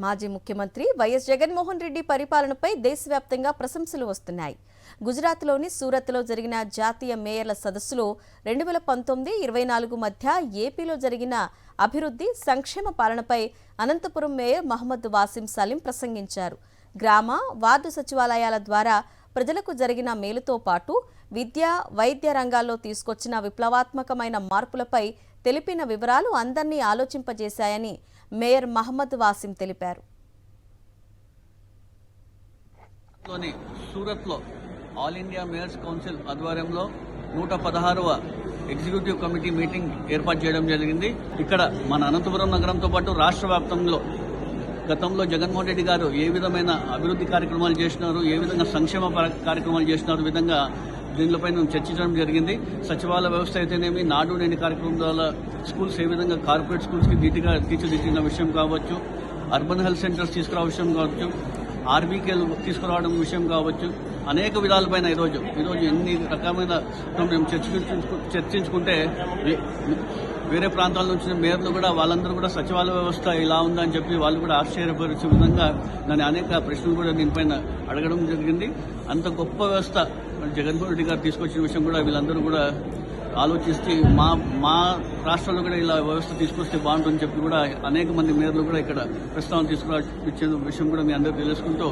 మాజీ ముఖ్యమంత్రి వైఎస్ జగన్మోహన్ రెడ్డి పరిపాలనపై దేశవ్యాప్తంగా ప్రశంసలు వస్తున్నాయి. గుజరాత్లోని సూరత్లో జరిగిన జాతీయ మేయర్ల సదస్సులో 2019-24 మధ్య ఏపీలో జరిగిన అభివృద్ధి, సంక్షేమ పాలనపై అనంతపురం మేయర్ మహమ్మద్ వాసిం సలీం ప్రసంగించారు. గ్రామ, వార్డు సచివాలయాల ద్వారా ప్రజలకు జరిగిన మేలుతో పాటు విద్య, వైద్య రంగాల్లో తీసుకొచ్చిన విప్లవాత్మకమైన మార్పులపై తెలిపిన వివరాలు అందరినీ ఆలోచింపజేశాయని మేయర్ మహమ్మద్ వాసిం తెలిపారు. సూరత్లో ఆల్ ఇండియా మేయర్స్ కౌన్సిల్ ఆధ్వర్యంలో 116వ ఎగ్జిక్యూటివ్ కమిటీ మీటింగ్ ఏర్పాటు చేయడం జరిగింది. ఇక్కడ మన అనంతపురం నగరంతో పాటు రాష్ట్ర వ్యాప్తంలో గతంలో జగన్మోహన్ రెడ్డి గారు ఏ విధమైన అభివృద్ధి కార్యక్రమాలు చేసినారు, ఏ విధంగా సంక్షేమ కార్యక్రమాలు చేసినారు విధంగా దీనిపై చర్చించడం జరిగింది. సచివాలయ వ్యవస్థ అయితేనేమి, నాడు నేని కార్యక్రమం ద్వారా స్కూల్స్ ఏ విధంగా కార్పొరేట్ స్కూల్స్కి ధీటుగా తీర్చిదిద్దిన విషయం కావచ్చు, అర్బన్ హెల్త్ సెంటర్స్ తీసుకురావడం విషయం కావచ్చు, ఆర్బీకేలు తీసుకురావడం విషయం కావచ్చు, అనేక విధాలపైన ఈరోజు ఎన్ని రకమైన మేము చర్చించుకుంటే వేరే ప్రాంతాల నుంచి మేయర్లు కూడా వాళ్ళందరూ కూడా సచివాలయ వ్యవస్థ ఇలా ఉందని చెప్పి వాళ్ళు కూడా ఆశ్చర్యపరిచే విధంగా దాని అనేక ప్రశ్నలు కూడా దీనిపైన అడగడం జరిగింది. అంత గొప్ప వ్యవస్థ జగన్మోహన్ రెడ్డి గారు తీసుకొచ్చిన విషయం కూడా వీళ్ళందరూ కూడా ఆలోచిస్తే మా రాష్ట్రంలో కూడా ఇలా వ్యవస్థ తీసుకొస్తే బాగుంటుందని చెప్పి కూడా అనేక మంది మేయర్లు కూడా ఇక్కడ ప్రస్తావన తీసుకురావచ్చే విషయం కూడా మీ అందరూ తెలుసుకుంటూ